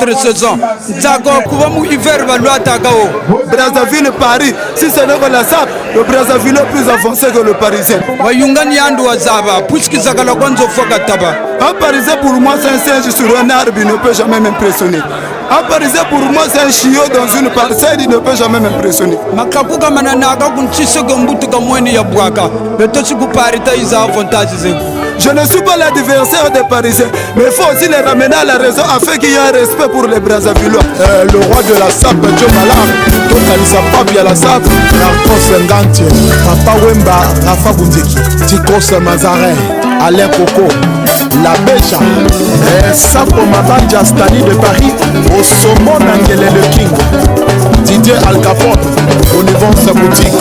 saison. Brazzaville Paris, si ce n'est que la SAP, le Brazzaville est plus avancé que le Parisien. Un Parisien pour moi c'est un singe sur un arbre, il ne peut jamais m'impressionner. Un Parisien pour moi c'est un chiot dans une parcelle, il ne peut jamais m'impressionner. Je ne suis pas l'adversaire des Parisiens, mais il faut aussi les ramener à la raison afin qu'il y ait un respect pour les Brazzavillois. Le roi de la SAP, Joe Malar, Totalisa Fabia la SAP, Narcos Ngantie, Papa Wemba, Rafa Bundeki, Tikos Mazarin, Alain Coco, La Beja, Sapo Mabanja Stani de Paris, Osomon Angele le King, Didier Al Capone, au niveau de sa boutique.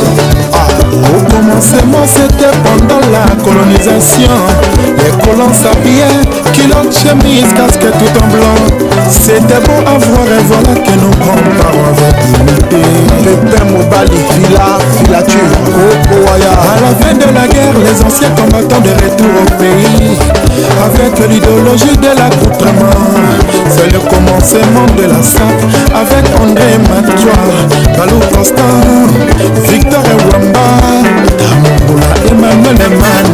Au commencement c'était pendant la colonisation. Les colons s'habillaient, culottes, chemise, casquette tout en blanc. C'était beau à voir et voilà que nos grands-parents avaient imité. Pépin Mobali, filature, Okoaya. À la fin de la guerre, les anciens combattants de retour au pays. Avec l'idéologie de l'accoutrement. C'est le commencement de la SAP. Avec André Matua, Balou Constant, Victor et Wamba, Tamboula, Emmanuel Eman.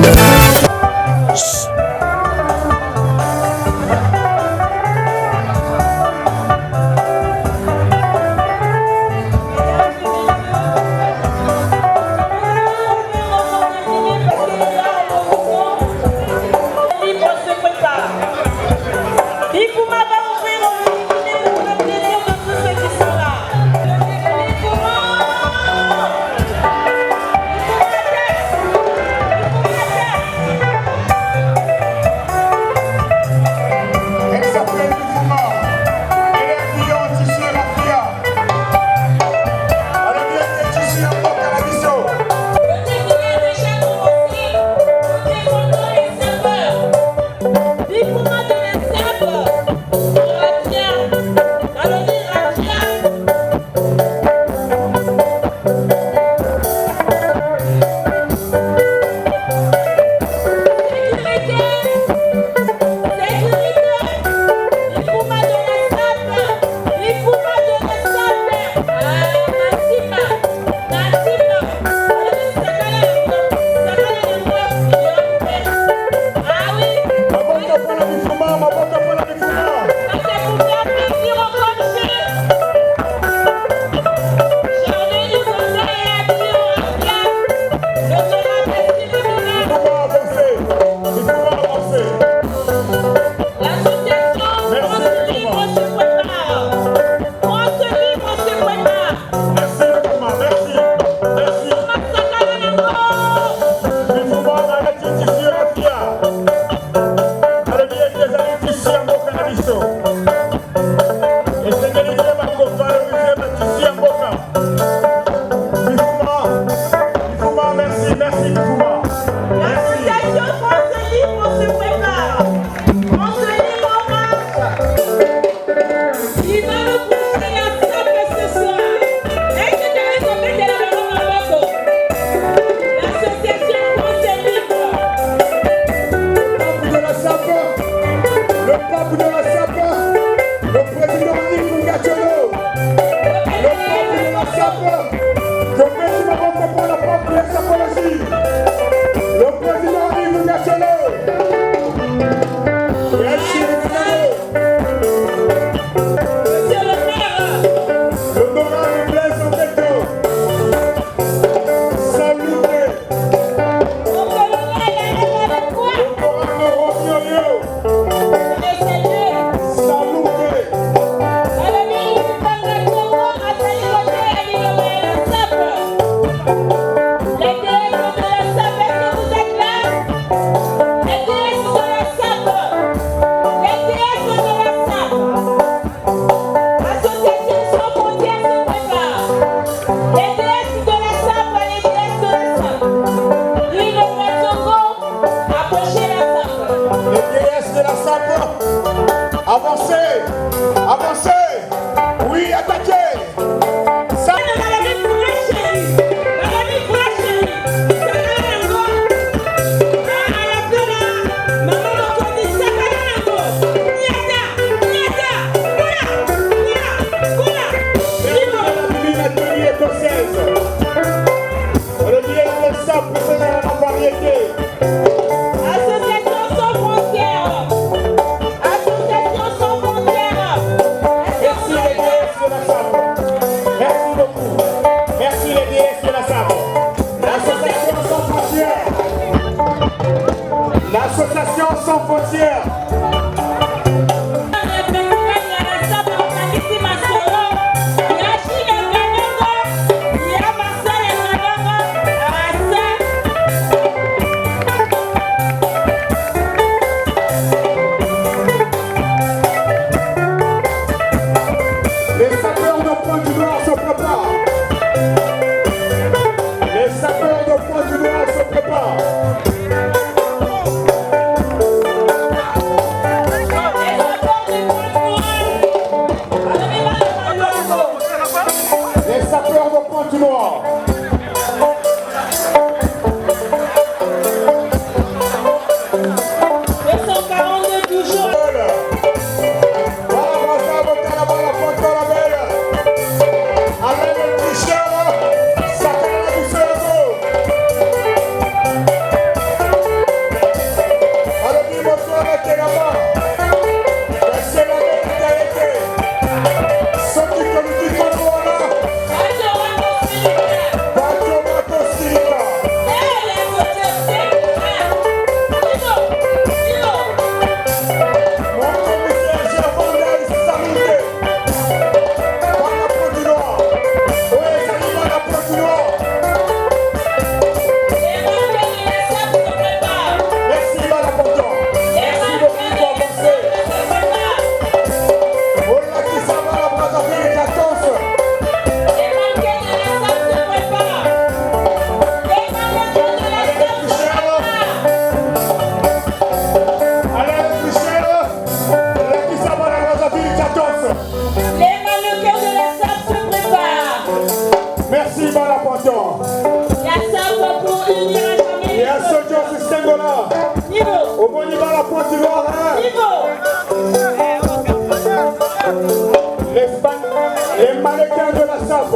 Les mannequins de la SAP.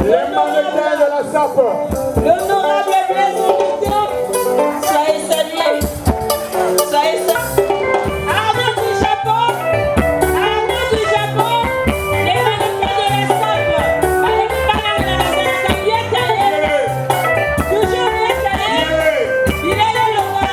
Les mannequins de la SAP. L'honorable président, soyez salués. Soyez salués. Arnaud du Japon, les mannequins de la SAP. Avec ça bien calé. Toujours bien calé. Il est le Loba.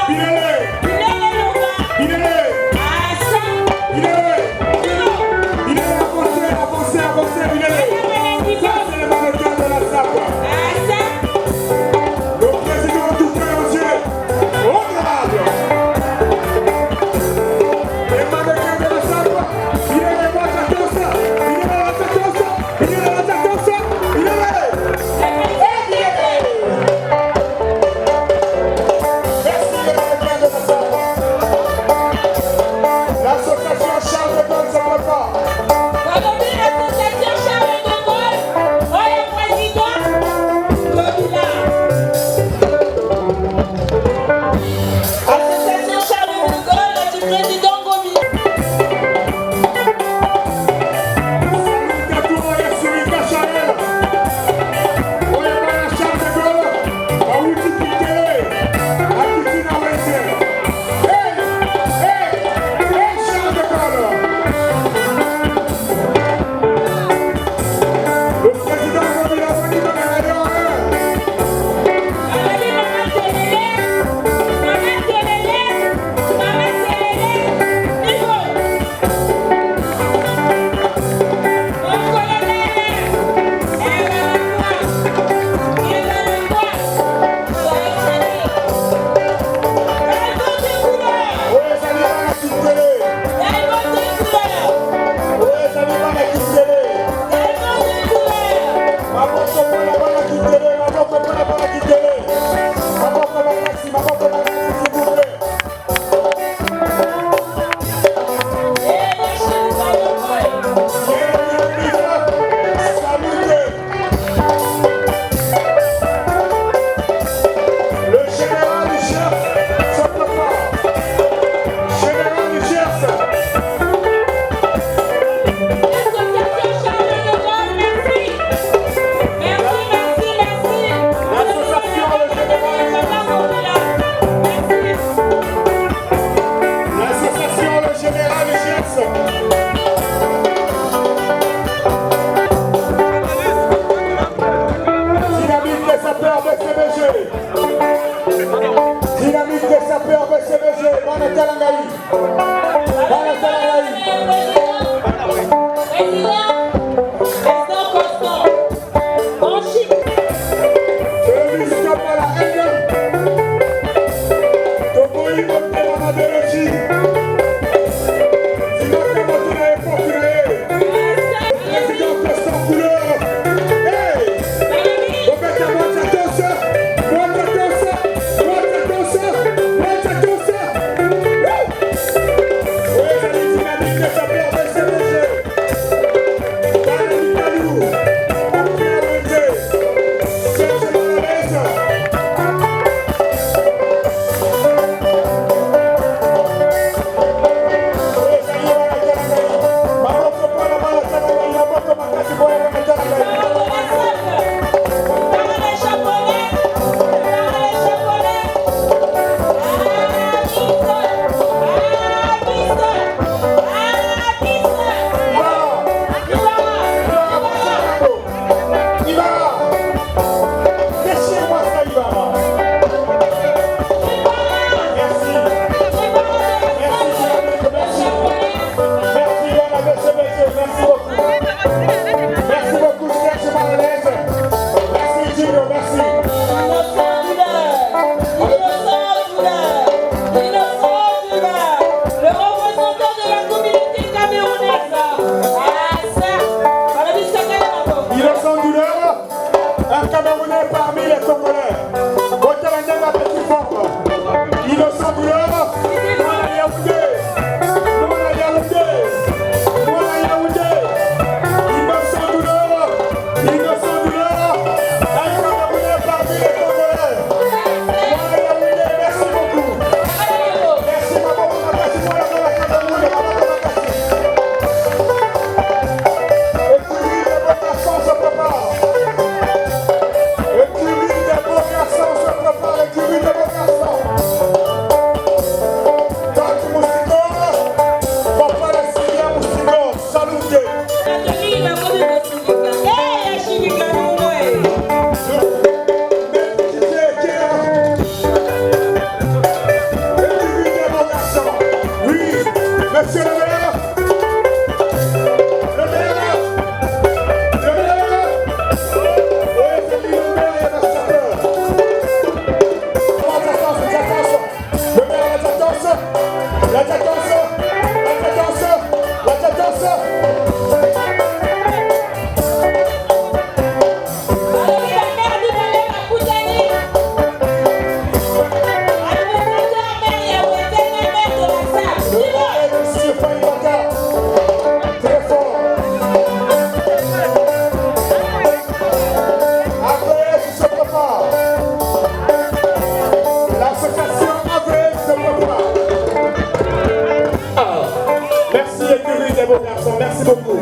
Merci beaucoup.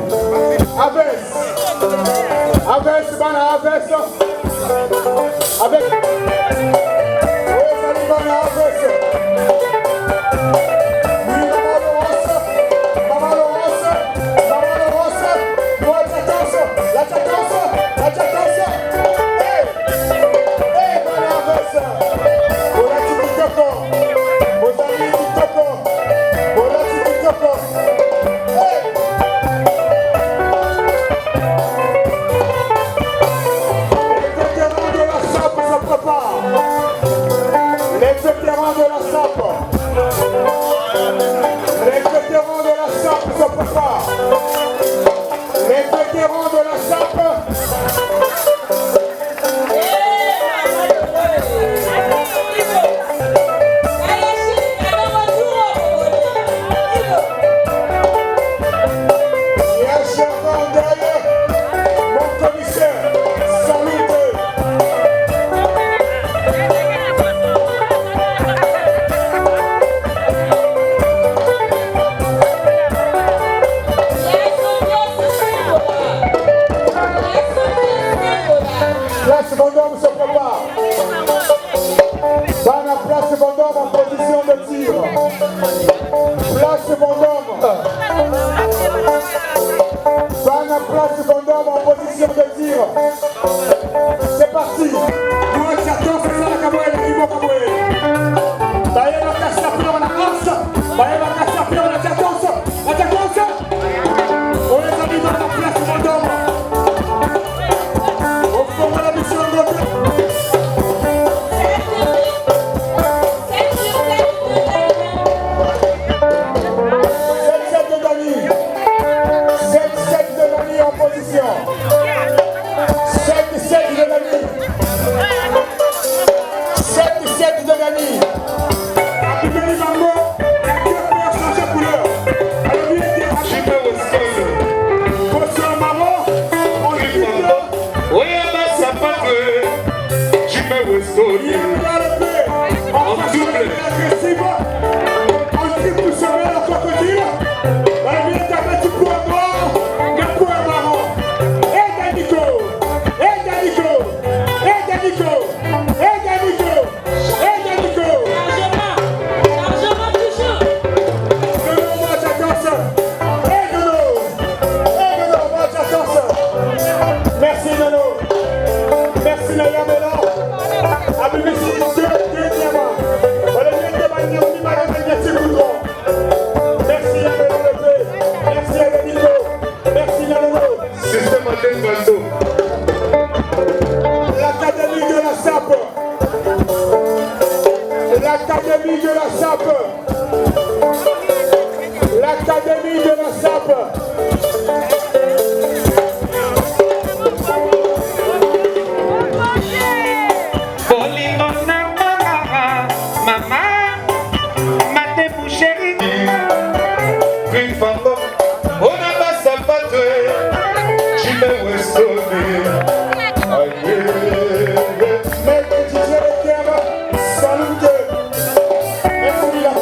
Aves. Aves, bana Aves. Avec. Oui, salut bana Aves. Oui, Maman Laurence. Maman Laurence. Maman Laurence. Moi, la tchatance. Hey. Hey, bana Aves. Voilà, tu te coco. Vos amis, tu coco. Voilà, tu te coco. Les vétérans de la SAP. Les vétérans de la SAP se préparent. Les vétérans de la SAP. Il y a un charbon derrière. Mon commissaire, salute. Place Vendôme se prépare. Bana Place Vendôme en position de tir. Place Vendôme. Bana Place Vendôme en position de tir. C'est parti. Moi, j'attends que ça la caboelle, il va caboelle. Baye va casser la pire, on a os. Baye va casser la pire, on a tchatance. La tchatance. On les a mis dans la Place Vendôme. Au fond de la mission de l'autre. 7-7 de Dani. 7-7 de Dani en position. 7-7 de Dani. 7-7 de Dani. Appliquez-les dans le mot. La queue peut changer couleur. Alors, lui, il était Jimmy Weston. potion marron. On dit Oui, bah ça pas vrai. Jimmy Weston. il va le faire. En façon agressive. On dit pour sauver le crocodile. Alors, lui, il était avec du poids noir. Du poids marron. Et Danico. Et Danico. Et Danico. Et Danico. Et Danico. Chargement toujours. Nono, moi j'attends. Et Nono. Et Nono, moi j'attends. Merci Nono. Merci Naya Mélan. Abibé sur deux diamants. Voilà, il y a des manières qui m'ont fait des petits boutons. Merci à Nono Lepé. Merci à Danico. Merci Nono. Système antenne Bando. L'académie de la SAP. L'académie de la SAP. L'académie de la SAP. Bolingo na mama, mama, mate pour chérie. Green Fango, on a pas sa patrie. Jimmy Weston. Aïe. Maître DJ Terre, salute. Merci la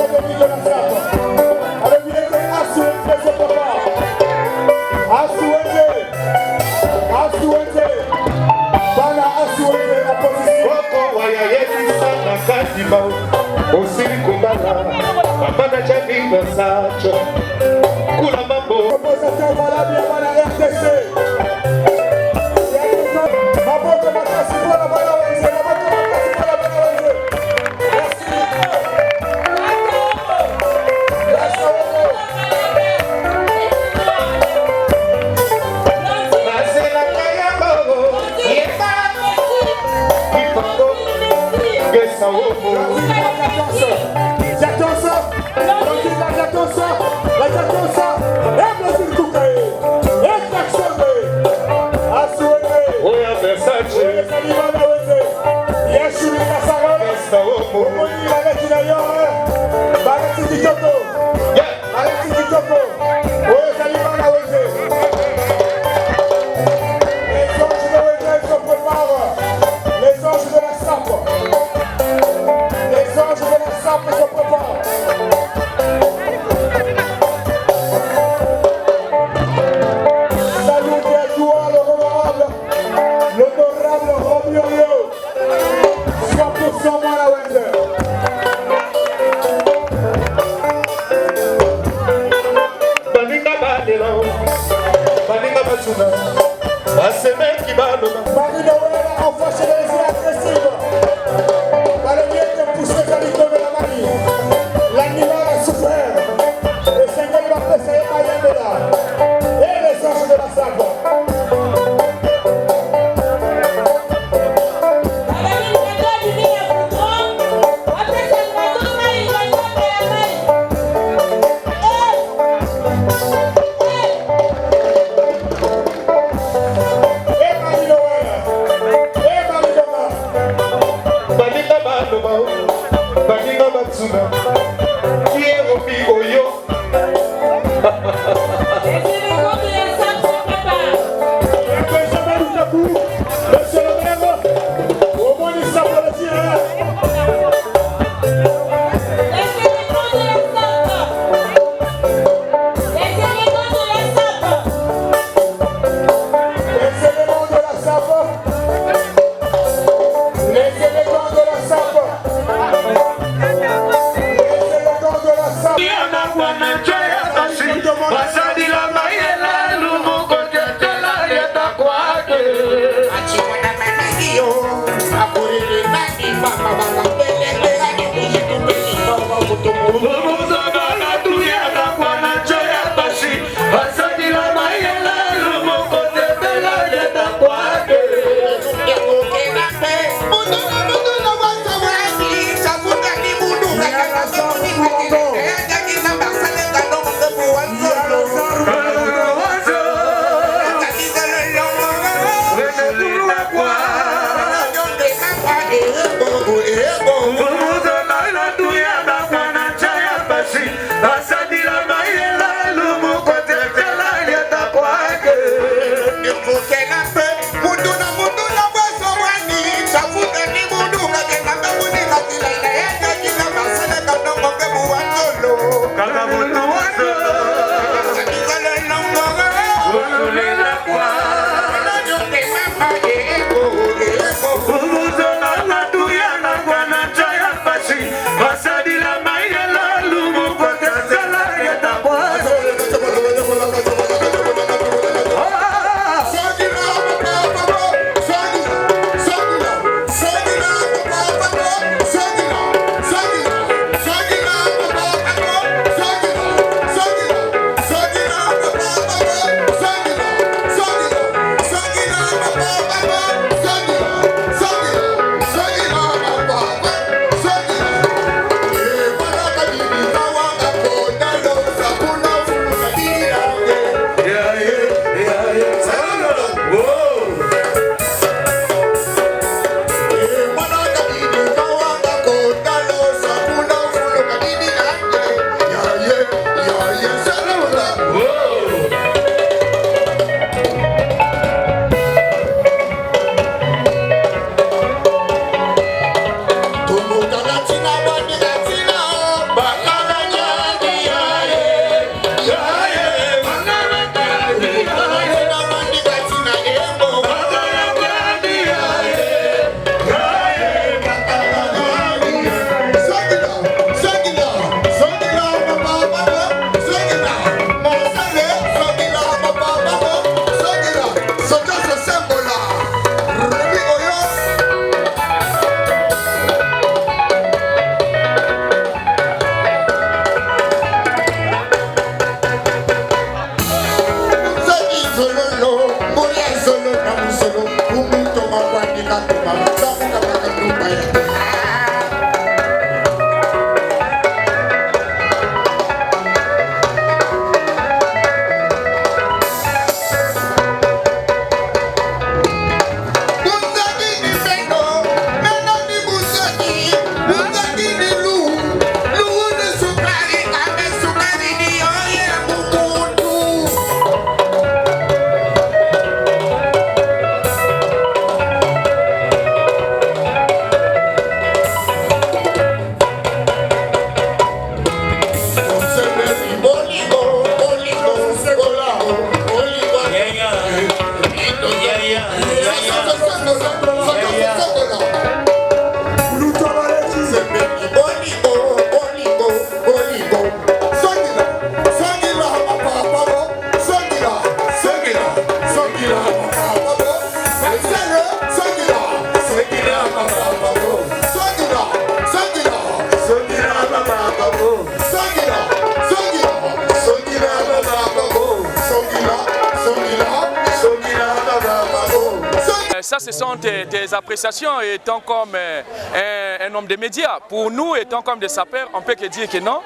Ça, ce sont tes appréciations étant comme un homme des médias. Pour nous, étant comme des sapeurs, on peut que dire que non.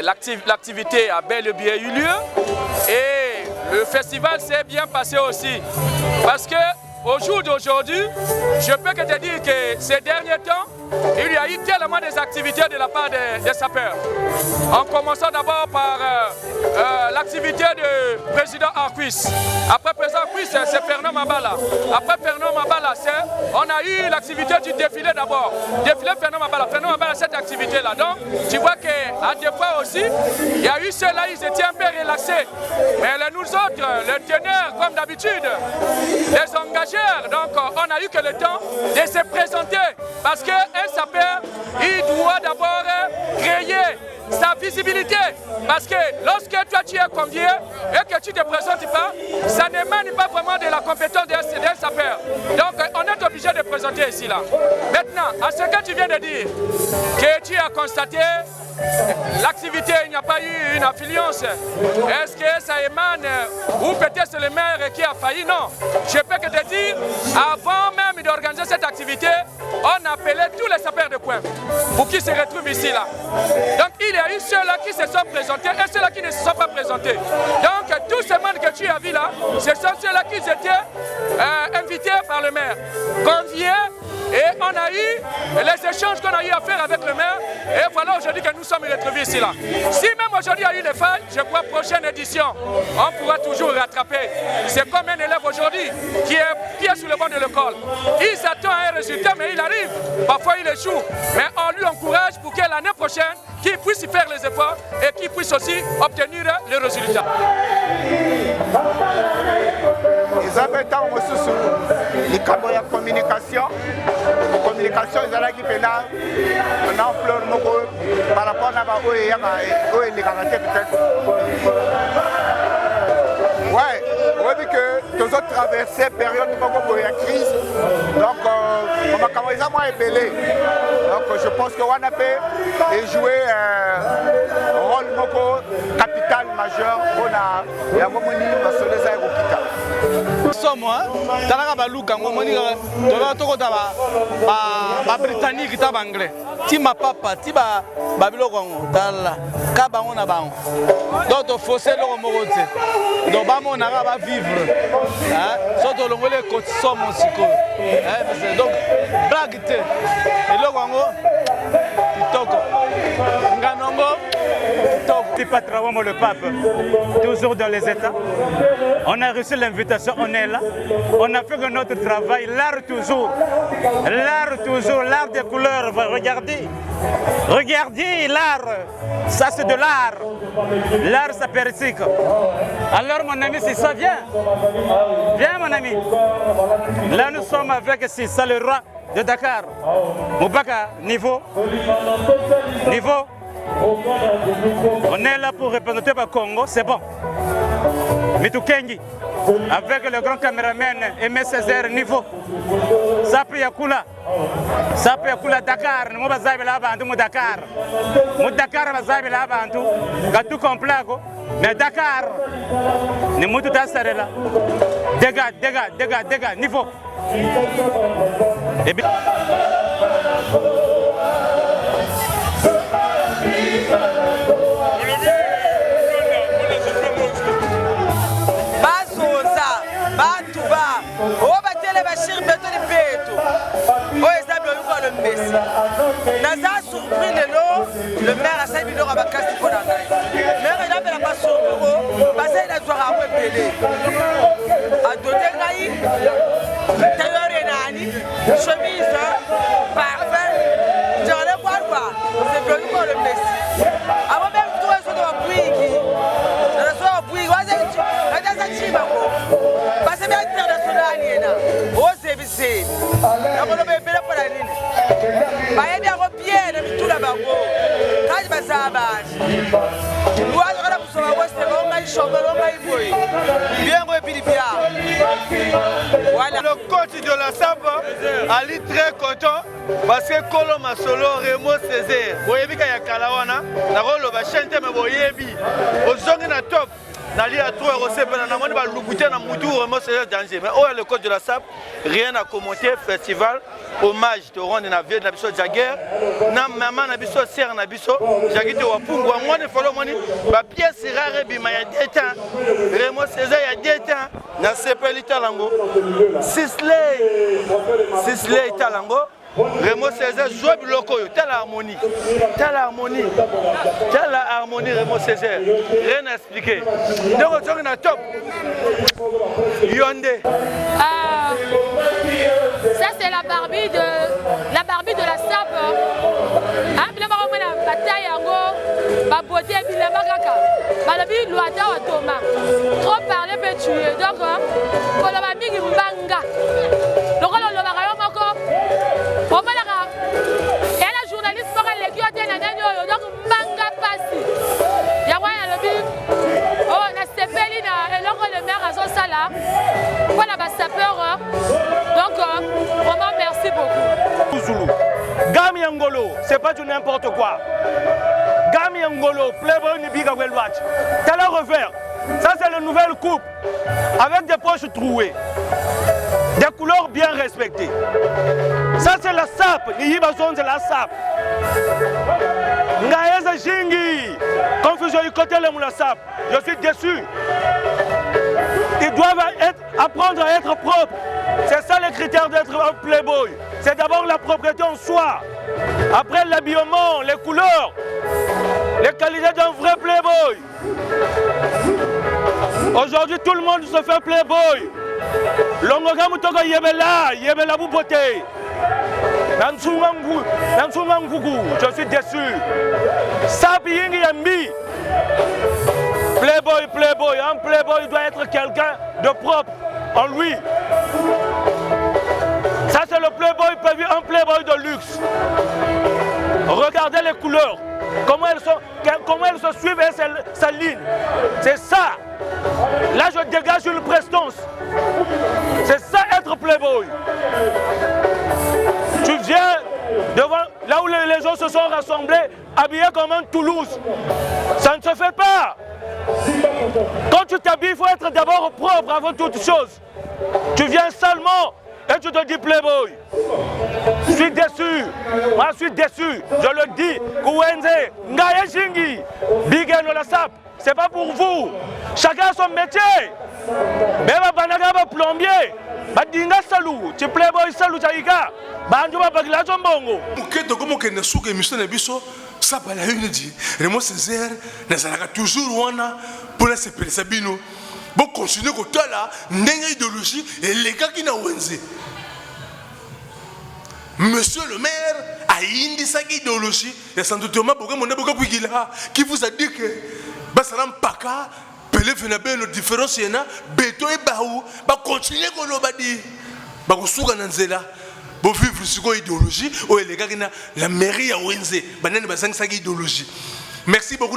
L'activité a bel et bien eu lieu et le festival s'est bien passé aussi. Parce que au jour d'aujourd'hui, je peux que te dire que ces derniers temps, il y a eu tellement des activités de la part des sapeurs. En commençant d'abord par l'activité du président Arquis. Après président Arquis, c'est Fernand Mabala. Après Fernand Mabala, on a eu l'activité du défilé d'abord. Défilé Fernand Mabala. Fernand Mabala, cette activité-là. Donc, tu vois qu'à des fois aussi, il y a eu ceux-là, ils étaient un peu relaxés. Mais nous autres, les teneurs, comme d'habitude, les engageurs, donc on a eu que le temps de se présenter. Parce qu'un sapeur, il doit d'abord créer sa visibilité. Parce que lorsque toi tu es convié et que tu ne te présentes pas, ça n'émane pas vraiment de la compétence d'un sapeur. Donc on est obligé de présenter ici là. Maintenant, à ce que tu viens de dire, que tu as constaté l'activité, il n'y a pas eu une affluence. Est-ce que ça émane ou peut-être c'est le maire qui a failli? Non. Je peux que te dire, avant même d'organiser cette activité, on appelait tous les sapeurs de coin pour qu'ils se retrouvent ici là. Donc il y a eu ceux-là qui se sont présentés et ceux-là qui ne se sont pas présentés. Donc tous ces membres que tu as vus là, ce sont ceux-là qui étaient invités par le maire, conviés. Et on a eu les échanges qu'on a eu à faire avec le maire. Et voilà aujourd'hui que nous sommes retrouvés ici là. Si même aujourd'hui il y a eu des failles, je crois prochaine édition, on pourra toujours rattraper. C'est comme un élève aujourd'hui qui est sur le banc de l'école. Il s'attend à un résultat mais il arrive. Parfois il échoue. Mais on lui encourage pour que l'année prochaine, qu'il puisse y faire les efforts et qu'il puisse aussi obtenir les résultats. Ils avaient tant ressources, les câbles de communication. Communication, ils allaient qui là, on a ampleur par rapport à les garanties peut-être. Ouais, on dit que tous autres traversé période de la crise, donc on va commencer à moins épelé. Donc je pense qu'on a pu jouer un rôle capital majeur pour la Momoni Masoleza et Rokita. Somo, talaka baluka ngomoni tola toko taba ba britannique taba anglais. Ti ma papa ti ba biloko ngo tala ka bango na bango. Donc to fausser lo mokote. Donc ba mona ba vivre. Hein? Soto longole ko somo siko. Donc blague te. Et lo ngo kitoko. Nganongo C'est pas Traoré le pape, toujours dans les États. On a reçu l'invitation, on est là. On a fait notre travail, l'art toujours, l'art des couleurs. Regardez, regardez l'art, ça c'est de l'art. L'art ça persiste. Alors mon ami, c'est ça, viens mon ami. Là nous sommes avec ça le roi de Dakar. Moubaka, niveau. On est là pour représenter le Congo, c'est bon. Mitou Kengi, avec le grand caméraman Aimé Césaire niveau. Ça peut y aller Dakar, nous sommes là à Dakar. Nous sommes là à tout complet. Mais Dakar, nous sommes là. Dégâts, niveau. Et bien. Le maire a saisi le rabat casse pour la taille. Le maire n'a pas sur le bureau, parce qu'il a toujours un peu pédé. A donné Gaï, tailleur et nani, chemise, parfum, j'en ai quoi, c'est venu pour le Messi. Avant même tout le monde a pris, je le sois pris, parce que bien international, au CBC. Ouazara Boussoba West, Longa Chombe, Longa Iboy. Bien Repilipia. Voilà. Le coach de la SAP, Ali très content parce que Kolo Masolo, Remo Césaire, Boyebi Kayakalawana, la rôle va chanter, mais Boyebi, au zone na top. Nali a trouvé aussi pendant la moitié de l'Ubuté na Moutou, Remo Césaire danger. Mais où est le coach de la SAP? Rien à commenter, festival, hommage de Ron et Navier, Nabiso Jagger, Maman Nabiso, Serre Nabiso, Jagite Wapungu, moi ne follow money, ma pièce rare, Bima y a des temps, Remo Césaire y a des temps, na Sepeli Talango, Sisley Talango, Remo Césaire joue biloko yo, telle harmonie, Remo Césaire, rien à expliquer. Donc on est top. Yondé. Ça c'est la Barbie de la SAP. Ah, bien ma bataille yango, ba beauté bien bagaka. Ba la vie loata wa Thomas. Trop parler peut tuer. Donc pour la mingi mbanga. Donc on le va yo moko. On va la et la journaliste pour les qui ont été donc mbanga passi. Ya wa ya lobi. Oh na sepeli na eloko le maire azo sala. Voilà ba sapeur. Donc vraiment merci beaucoup. Zulu. Gami Angolo, c'est pas du n'importe quoi. Gami Angolo, Playboy Nibiga Welwatch. T'as le revers. Ça c'est la nouvelle coupe. Avec des poches trouées. Des couleurs bien respectées. Ça c'est la SAP. Nihibazon c'est la SAP. Ngaeza Jingi. Confusion du côté de la SAP. Je suis déçu. Ils doivent apprendre à être propres. C'est ça le critère d'être un playboy. C'est d'abord la propreté en soi. Après l'habillement, les couleurs, les qualités d'un vrai playboy. Aujourd'hui, tout le monde se fait playboy. Longoga Mutoga Yebela Bouboté. Je suis déçu. Sabi Yambi. Playboy. Un playboy doit être quelqu'un de propre en lui. Ça c'est le playboy prévu, un playboy de luxe. Regardez les couleurs, comment elles se suivent et sa ligne. C'est ça. Là je dégage une prestance. C'est ça être playboy. Tu viens devant là où les gens se sont rassemblés, habillés comme un Toulouse. Ça ne se fait pas. Quand tu t'habilles, il faut être d'abord propre avant toute chose. Tu viens salement et tu te dis playboy. Je suis déçu. Moi je suis déçu. Je le dis. Kouenze, Ngaye Shingi, Bigeno la SAP. C'est pas pour vous. Chacun a son métier. Même Banaga plombier. Badinga salou. Tu playboy salou Chaïka. Banjuma Bagla Jombongo. Comment que ne souke émission de biso ça pas la une dit Remo Césaire n'a toujours wana pour la CPL Sabino. Bon continuer comme toi là n'enga idéologie et les gars qui n'a wenze. Monsieur le maire a indi sa idéologie et sans doute ma beaucoup mon beaucoup qui vous a dit que basalam paka pelé venabe nos différences yana beto et baou ba continuer comme l'obadi ba kusuka nanzela. Bon vivre sur idéologie ou les gars qui n'a la mairie à Wenze, banane basang sa idéologie. Merci beaucoup.